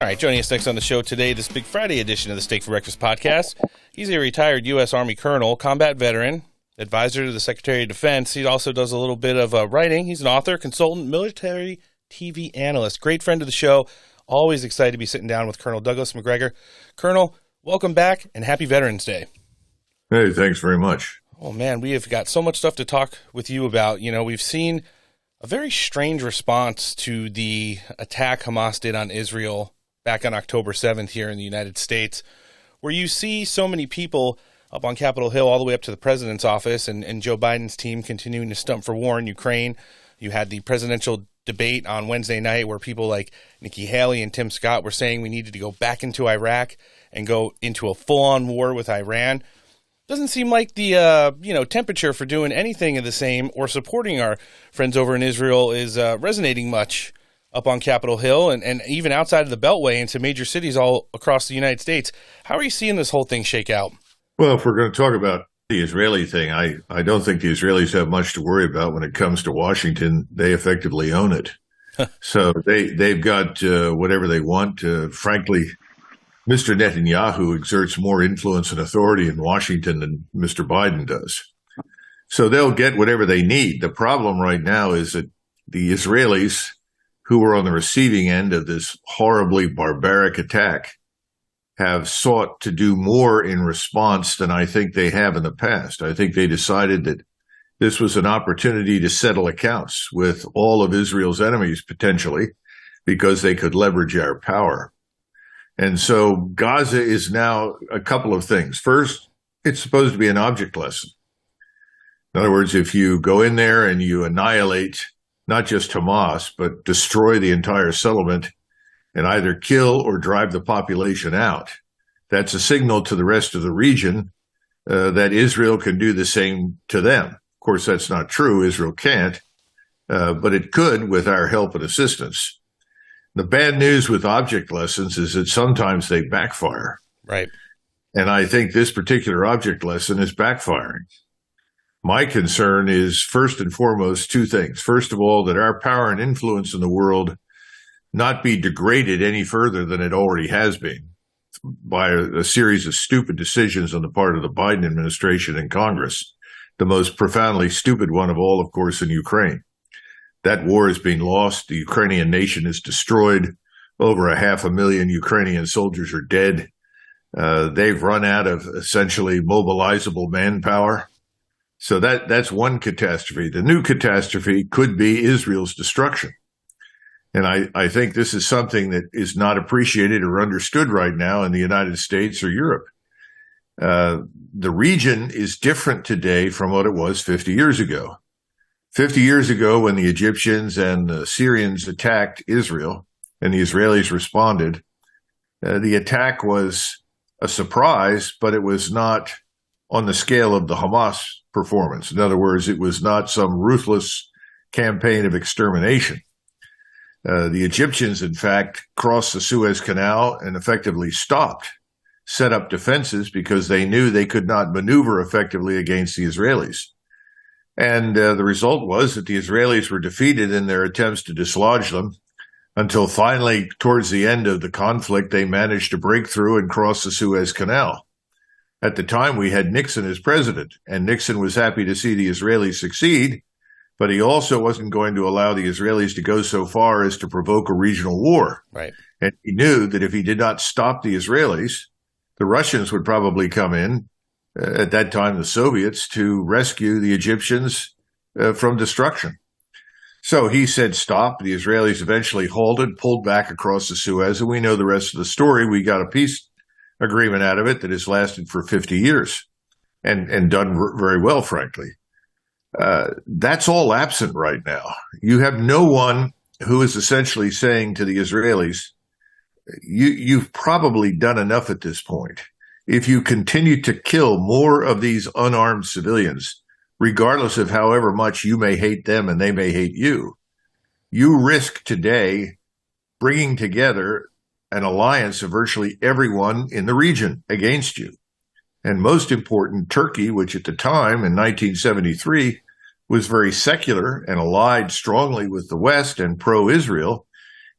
All right, joining us next on the show today, this Big Friday edition of the Steak for Breakfast podcast. He's a retired U.S. Army colonel, combat veteran, advisor to the Secretary of Defense. He also does a little bit of writing. He's an author, consultant, military TV analyst. Great friend of the show. Always excited to be sitting down with Colonel Douglas Macgregor. Colonel, welcome back and happy Veterans Day. Hey, thanks very much. Oh, man, we have got so much stuff to talk with you about. You know, we've seen a very strange response to the attack Hamas did on Israel back on October 7th here in the United States, where you see so many people up on Capitol Hill all the way up to the president's office and Joe Biden's team continuing to stump for war in Ukraine. You had the presidential debate on Wednesday night where people like Nikki Haley and Tim Scott were saying we needed to go back into Iraq and go into a full-on war with Iran. Doesn't seem like the temperature for doing anything of the same or supporting our friends over in Israel is resonating much up on Capitol Hill and even outside of the Beltway into major cities all across the United States. How are you seeing this whole thing shake out? Well, if we're going to talk about the Israeli thing, I don't think the Israelis have much to worry about when it comes to Washington. They effectively own it. So they've got whatever they want. Frankly, Mr. Netanyahu exerts more influence and authority in Washington than Mr. Biden does. So they'll get whatever they need. The problem right now is that the Israelis, who were on the receiving end of this horribly barbaric attack, have sought to do more in response than I think they have in the past. I think they decided that this was an opportunity to settle accounts with all of Israel's enemies, potentially, because they could leverage our power. And so Gaza is now a couple of things. First, it's supposed to be an object lesson. In other words, if you go in there and you annihilate not just Hamas, but destroy the entire settlement and either kill or drive the population out, that's a signal to the rest of the region that Israel can do the same to them. Of course, that's not true. Israel can't, but it could with our help and assistance. The bad news with object lessons is that sometimes they backfire. Right. And I think this particular object lesson is backfiring. My concern is, first and foremost, two things. First of all, that our power and influence in the world not be degraded any further than it already has been by a series of stupid decisions on the part of the Biden administration and Congress. The most profoundly stupid one of all, of course, in Ukraine. That war is being lost. The Ukrainian nation is destroyed. Over 500,000 Ukrainian soldiers are dead. They've run out of essentially mobilizable manpower. So that's one catastrophe. The new catastrophe could be Israel's destruction. And I think this is something that is not appreciated or understood right now in the United States or Europe. The region is different today from what it was 50 years ago. 50 years ago, when the Egyptians and the Syrians attacked Israel and the Israelis responded, the attack was a surprise, but it was not on the scale of the Hamas performance. In other words, it was not some ruthless campaign of extermination. The Egyptians, in fact, crossed the Suez Canal and effectively set up defenses because they knew they could not maneuver effectively against the Israelis. And the result was that the Israelis were defeated in their attempts to dislodge them until finally, towards the end of the conflict, they managed to break through and cross the Suez Canal. At the time, we had Nixon as president, and Nixon was happy to see the Israelis succeed, but he also wasn't going to allow the Israelis to go so far as to provoke a regional war. Right. And he knew that if he did not stop the Israelis, the Russians would probably come in, at that time the Soviets, to rescue the Egyptians from destruction. So he said stop. The Israelis eventually halted, pulled back across the Suez, and we know the rest of the story. We got a peace agreement out of it that has lasted for 50 years and done very well, frankly. That's all absent right now. You have no one who is essentially saying to the Israelis, you've probably done enough at this point. If you continue to kill more of these unarmed civilians, regardless of however much you may hate them and they may hate you, you risk today bringing together an alliance of virtually everyone in the region against you. And most important, Turkey, which at the time in 1973 was very secular and allied strongly with the West and pro-Israel,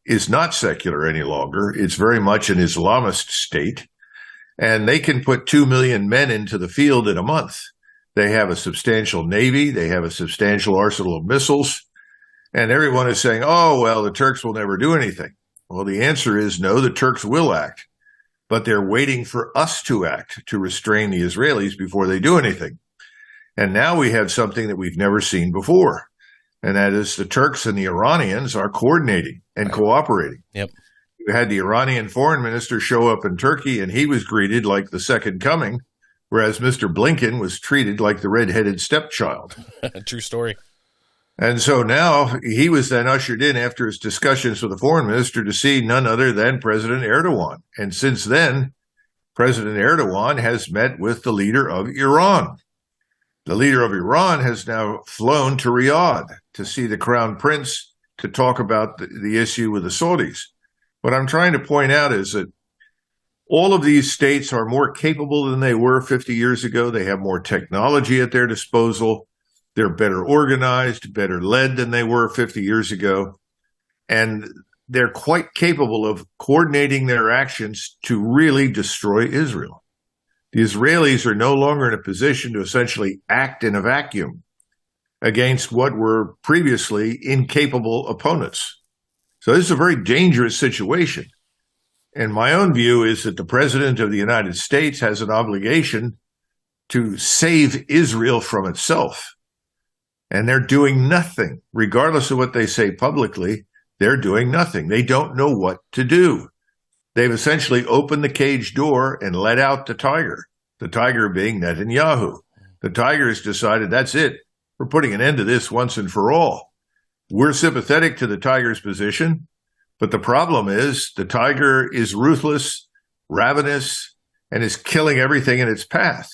is not secular any longer. It's very much an Islamist state. And they can put 2 million men into the field in a month. They have a substantial navy. They have a substantial arsenal of missiles. And everyone is saying, oh, well, the Turks will never do anything. Well, the answer is no, the Turks will act. But they're waiting for us to act, to restrain the Israelis before they do anything. And now we have something that we've never seen before. And that is the Turks and the Iranians are coordinating and cooperating. Yep. You had the Iranian foreign minister show up in Turkey, and he was greeted like the second coming, whereas Mr. Blinken was treated like the red-headed stepchild. True story. And so now he was then ushered in after his discussions with the foreign minister to see none other than President Erdogan. And since then, President Erdogan has met with the leader of Iran. The leader of Iran has now flown to Riyadh to see the crown prince to talk about the issue with the Saudis. What I'm trying to point out is that all of these states are more capable than they were 50 years ago. They have more technology at their disposal. They're better organized, better led than they were 50 years ago. And they're quite capable of coordinating their actions to really destroy Israel. The Israelis are no longer in a position to essentially act in a vacuum against what were previously incapable opponents. So this is a very dangerous situation. And my own view is that the President of the United States has an obligation to save Israel from itself. And they're doing nothing. Regardless of what they say publicly, they're doing nothing. They don't know what to do. They've essentially opened the cage door and let out the tiger being Netanyahu. The tiger has decided, that's it. We're putting an end to this once and for all. We're sympathetic to the tiger's position, but the problem is the tiger is ruthless, ravenous, and is killing everything in its path.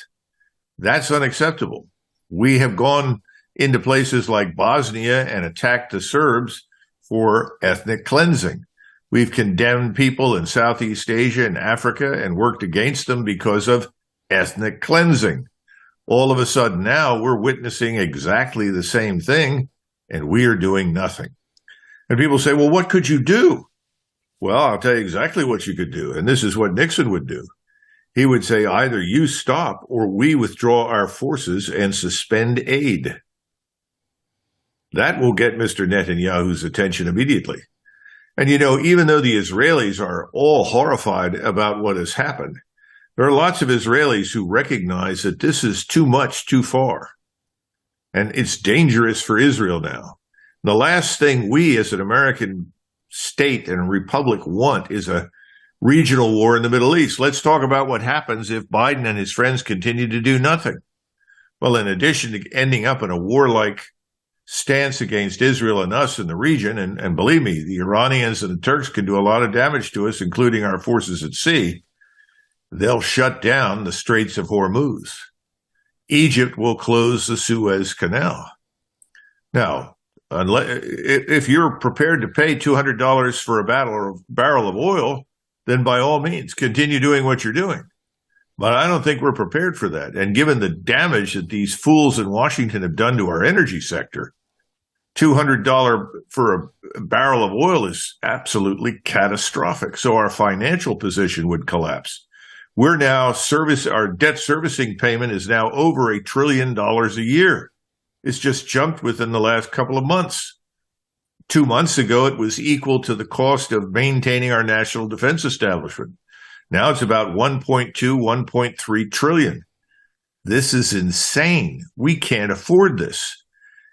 That's unacceptable. We have gone into places like Bosnia and attacked the Serbs for ethnic cleansing. We've condemned people in Southeast Asia and Africa and worked against them because of ethnic cleansing. All of a sudden now we're witnessing exactly the same thing, and we are doing nothing. And people say, well, what could you do? Well, I'll tell you exactly what you could do. And this is what Nixon would do. He would say, either you stop or we withdraw our forces and suspend aid. That will get Mr. Netanyahu's attention immediately. And, you know, even though the Israelis are all horrified about what has happened, there are lots of Israelis who recognize that this is too much, too far. And it's dangerous for Israel now. The last thing we as an American state and republic want is a regional war in the Middle East. Let's talk about what happens if Biden and his friends continue to do nothing. Well, in addition to ending up in a warlike stance against Israel and us in the region, and believe me, the Iranians and the Turks can do a lot of damage to us, including our forces at sea, they'll shut down the Straits of Hormuz. Egypt will close the Suez Canal. Now, if you're prepared to pay $200 for a barrel of oil, then by all means, continue doing what you're doing. But I don't think we're prepared for that. And given the damage that these fools in Washington have done to our energy sector, $200 for a barrel of oil is absolutely catastrophic. So our financial position would collapse. We're now our debt servicing payment is now over $1 trillion a year. It's just jumped within the last couple of months. 2 months ago, it was equal to the cost of maintaining our national defense establishment. Now it's about 1.2, 1.3 trillion. This is insane. We can't afford this.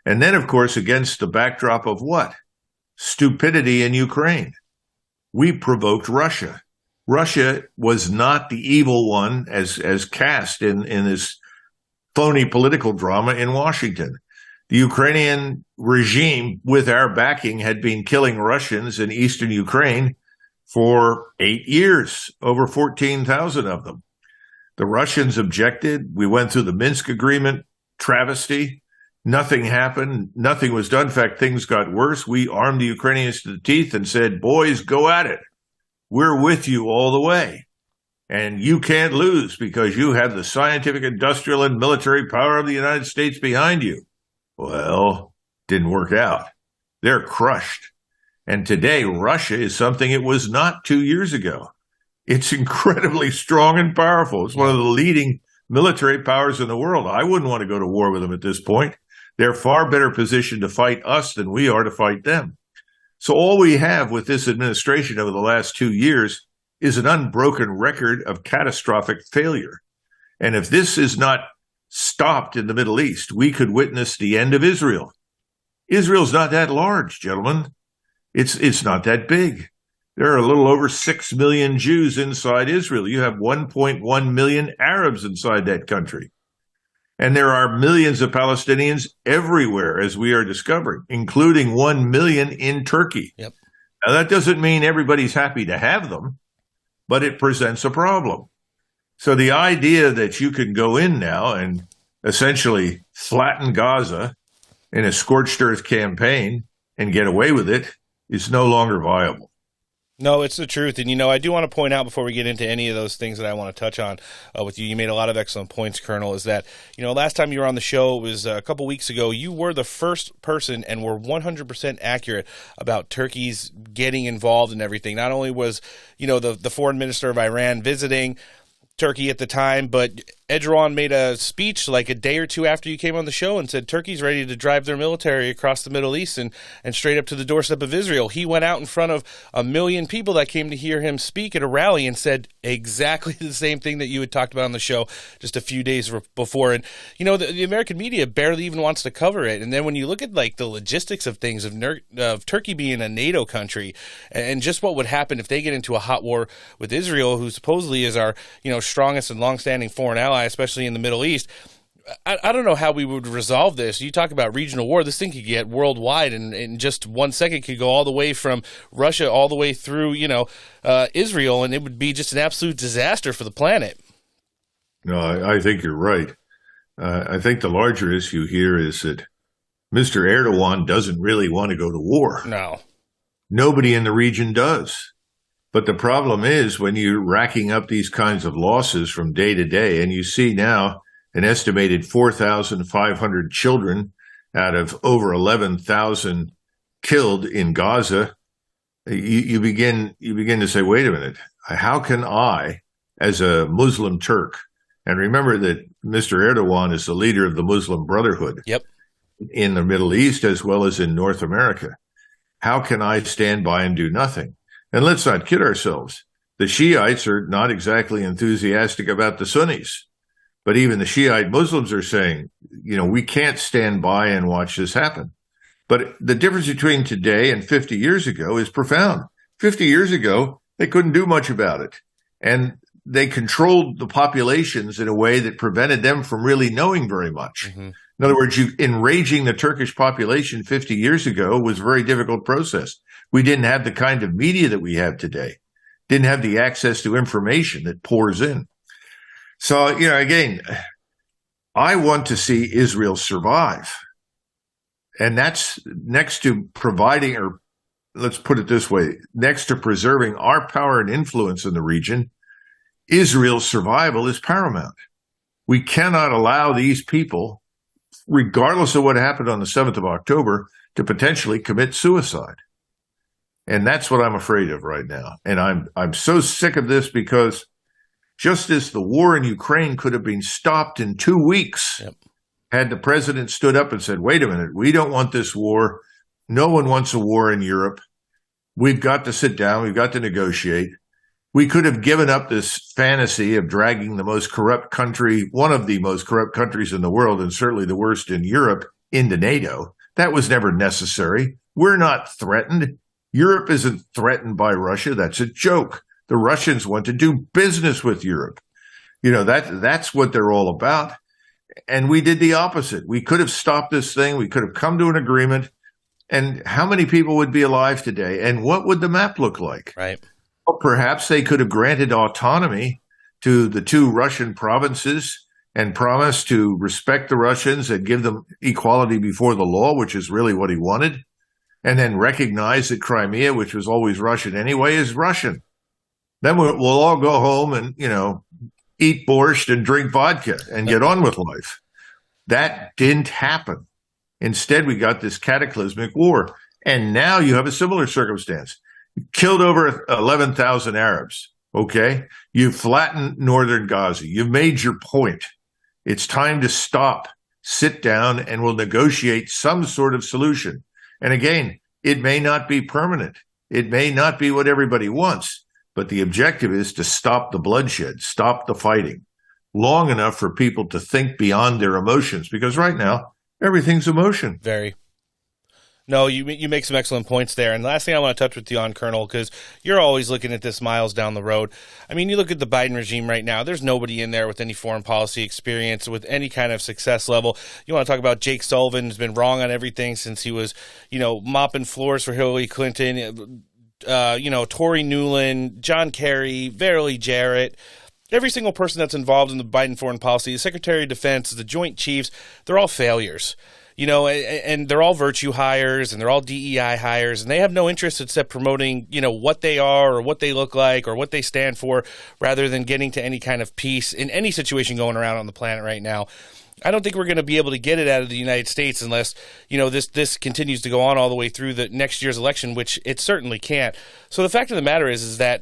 And then, of course, against the backdrop of what? Stupidity in Ukraine. We provoked Russia. Russia was not the evil one as cast in this phony political drama in Washington. The Ukrainian regime, with our backing, had been killing Russians in eastern Ukraine for 8 years, over 14,000 of them. The Russians objected. We went through the Minsk agreement, travesty. Nothing happened. Nothing was done. In fact, things got worse. We armed the Ukrainians to the teeth and said, boys, go at it. We're with you all the way. And you can't lose because you have the scientific, industrial, and military power of the United States behind you. Well, didn't work out. They're crushed. And today, Russia is something it was not 2 years ago. It's incredibly strong and powerful. It's one of the leading military powers in the world. I wouldn't want to go to war with them at this point. They're far better positioned to fight us than we are to fight them. So all we have with this administration over the last 2 years is an unbroken record of catastrophic failure. And if this is not stopped in the Middle East, we could witness the end of Israel. Israel's not that large, gentlemen. It's not that big. There are a little over 6 million Jews inside Israel. You have 1.1 million Arabs inside that country. And there are millions of Palestinians everywhere, as we are discovering, including 1 million in Turkey. Yep. Now, that doesn't mean everybody's happy to have them, but it presents a problem. So the idea that you can go in now and essentially flatten Gaza in a scorched earth campaign and get away with it is no longer viable. No, it's the truth. And, I do want to point out before we get into any of those things that I want to touch on with you, you made a lot of excellent points, Colonel, is that, last time you were on the show, it was a couple weeks ago, you were the first person and were 100% accurate about Turkey's getting involved in everything. Not only was, the foreign minister of Iran visiting Turkey at the time, but Erdogan made a speech like a day or two after you came on the show and said Turkey's ready to drive their military across the Middle East and straight up to the doorstep of Israel. He went out in front of 1 million people that came to hear him speak at a rally and said exactly the same thing that you had talked about on the show just a few days before. And, the American media barely even wants to cover it. And then when you look at the logistics of things, of Turkey being a NATO country and just what would happen if they get into a hot war with Israel, who supposedly is our, strongest and longstanding foreign ally, especially in the Middle East. I don't know how we would resolve this. You talk about regional war. This thing could get worldwide, and in just 1 second could go all the way from Russia all the way through, Israel, and it would be just an absolute disaster for the planet. No, I think you're right. I think the larger issue here is that Mr. Erdogan doesn't really want to go to war. No. Nobody in the region does. But the problem is when you're racking up these kinds of losses from day to day, and you see now an estimated 4,500 children out of over 11,000 killed in Gaza, you begin to say, wait a minute, how can I, as a Muslim Turk, and remember that Mr. Erdogan is the leader of the Muslim Brotherhood in the Middle East as well as in North America, how can I stand by and do nothing? And let's not kid ourselves. The Shiites are not exactly enthusiastic about the Sunnis. But even the Shiite Muslims are saying, we can't stand by and watch this happen. But the difference between today and 50 years ago is profound. 50 years ago, they couldn't do much about it. And they controlled the populations in a way that prevented them from really knowing very much. Mm-hmm. In other words, enraging the Turkish population 50 years ago was a very difficult process. We didn't have the kind of media that we have today, didn't have the access to information that pours in. So, again, I want to see Israel survive. And that's next to providing, or let's put it this way, next to preserving our power and influence in the region, Israel's survival is paramount. We cannot allow these people, regardless of what happened on the 7th of October, to potentially commit suicide. And that's what I'm afraid of right now. And I'm so sick of this because just as the war in Ukraine could have been stopped in 2 weeks, had the president stood up and said, wait a minute, we don't want this war. No one wants a war in Europe. We've got to sit down. We've got to negotiate. We could have given up this fantasy of dragging the most corrupt country, one of the most corrupt countries in the world, and certainly the worst in Europe, into NATO. That was never necessary. We're not threatened. Europe isn't threatened by Russia. That's a joke. The Russians want to do business with Europe. That's what they're all about. And we did the opposite. We could have stopped this thing. We could have come to an agreement. And how many people would be alive today? And what would the map look like? Right. Well, perhaps they could have granted autonomy to the 2 Russian provinces and promised to respect the Russians and give them equality before the law, which is really what he wanted. And then recognize that Crimea, which was always Russian anyway, is Russian. Then we'll all go home and, eat borscht and drink vodka and get on with life. That didn't happen. Instead, we got this cataclysmic war. And now you have a similar circumstance. You killed over 11,000 Arabs. Okay. You've flattened northern Gaza. You've made your point. It's time to stop, sit down, and we'll negotiate some sort of solution. And again, it may not be permanent. It may not be what everybody wants, but the objective is to stop the bloodshed, stop the fighting long enough for people to think beyond their emotions, because right now, everything's emotion. Very. No, you make some excellent points there. And the last thing I want to touch with you on, Colonel, because you're always looking at this miles down the road. I mean, you look at the Biden regime right now, there's nobody in there with any foreign policy experience, with any kind of success level. You want to talk about Jake Sullivan, who's been wrong on everything since he was, mopping floors for Hillary Clinton, Tory Newland, John Kerry, Verily Jarrett. Every single person that's involved in the Biden foreign policy, the Secretary of Defense, the Joint Chiefs, they're all failures. And they're all virtue hires and they're all DEI hires, and they have no interest except promoting, what they are or what they look like or what they stand for, rather than getting to any kind of peace in any situation going around on the planet right now. I don't think we're going to be able to get it out of the United States unless, this continues to go on all the way through the next year's election, which it certainly can't. So the fact of the matter is that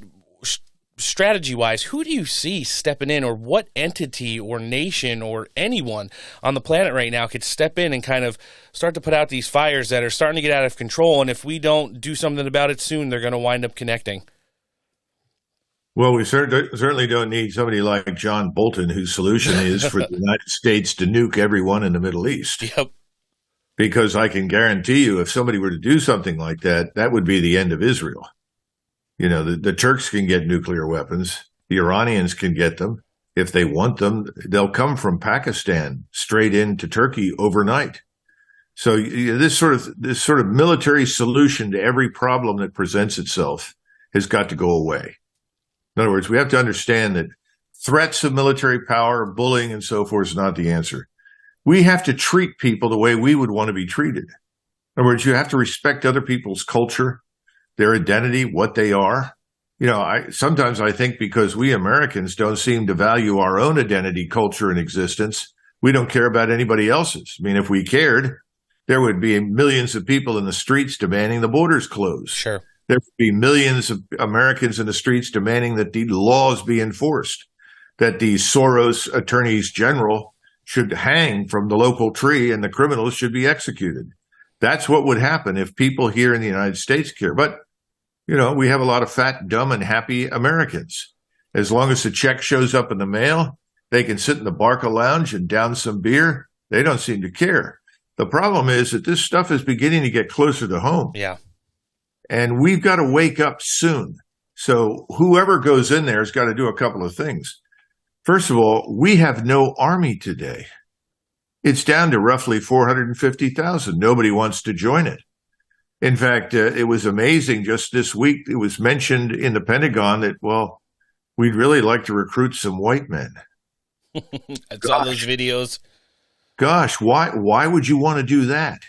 strategy-wise, who do you see stepping in, or what entity or nation or anyone on the planet right now could step in and kind of start to put out these fires that are starting to get out of control? And if we don't do something about it soon, they're going to wind up connecting. Well, we certainly don't need somebody like John Bolton, whose solution is for the United States to nuke everyone in the Middle East. Yep. Because I can guarantee you, if somebody were to do something like that, that would be the end of Israel. The Turks can get nuclear weapons. The Iranians can get them. If they want them, they'll come from Pakistan straight into Turkey overnight. So this sort of military solution to every problem that presents itself has got to go away. In other words, we have to understand that threats of military power, bullying, and so forth is not the answer. We have to treat people the way we would want to be treated. In other words, you have to respect other people's culture, their identity, what they are. Sometimes I think because we Americans don't seem to value our own identity, culture, and existence, we don't care about anybody else's. I mean, if we cared, there would be millions of people in the streets demanding the borders closed. Sure. There would be millions of Americans in the streets demanding that the laws be enforced, that the Soros attorneys general should hang from the local tree and the criminals should be executed. That's what would happen if people here in the United States care. But we have a lot of fat, dumb, and happy Americans. As long as the check shows up in the mail, they can sit in the Barca Lounge and down some beer. They don't seem to care. The problem is that this stuff is beginning to get closer to home. Yeah. And we've got to wake up soon. So whoever goes in there has got to do a couple of things. First of all, we have no army today. It's down to roughly 450,000. Nobody wants to join it. In fact, it was amazing just this week. It was mentioned in the Pentagon that, we'd really like to recruit some white men. I saw those videos. Gosh, why would you want to do that?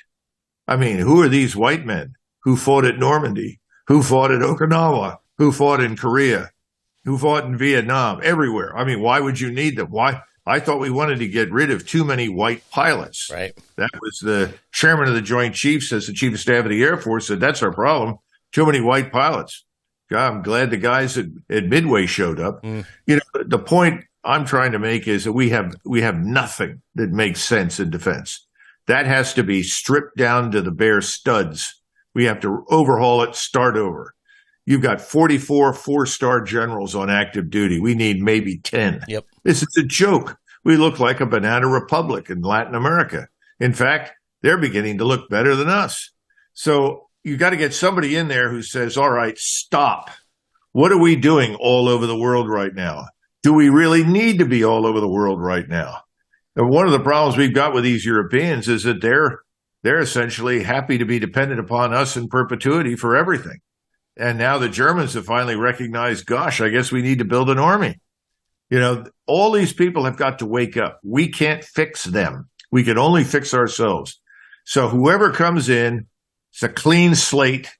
I mean, who are these white men who fought at Normandy, who fought at Okinawa, who fought in Korea, who fought in Vietnam, everywhere? I mean, why would you need them? Why? I thought we wanted to get rid of too many white pilots. Right. That was the chairman of the Joint Chiefs, as the Chief of Staff of the Air Force, said that's our problem. Too many white pilots. God, I'm glad the guys at Midway showed up. The point I'm trying to make is that we have nothing that makes sense in defense. That has to be stripped down to the bare studs. We have to overhaul it, start over. You've got 44 four-star generals on active duty. We need maybe 10. Yep. This is a joke. We look like a banana republic in Latin America. In fact, they're beginning to look better than us. So you got to get somebody in there who says, all right, stop. What are we doing all over the world right now? Do we really need to be all over the world right now? And one of the problems we've got with these Europeans is that they're essentially happy to be dependent upon us in perpetuity for everything. And now the Germans have finally recognized, gosh, I guess we need to build an army. All these people have got to wake up. We can't fix them. We can only fix ourselves. So whoever comes in, it's a clean slate,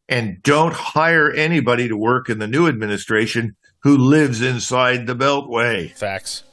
and don't hire anybody to work in the new administration who lives inside the Beltway. Facts.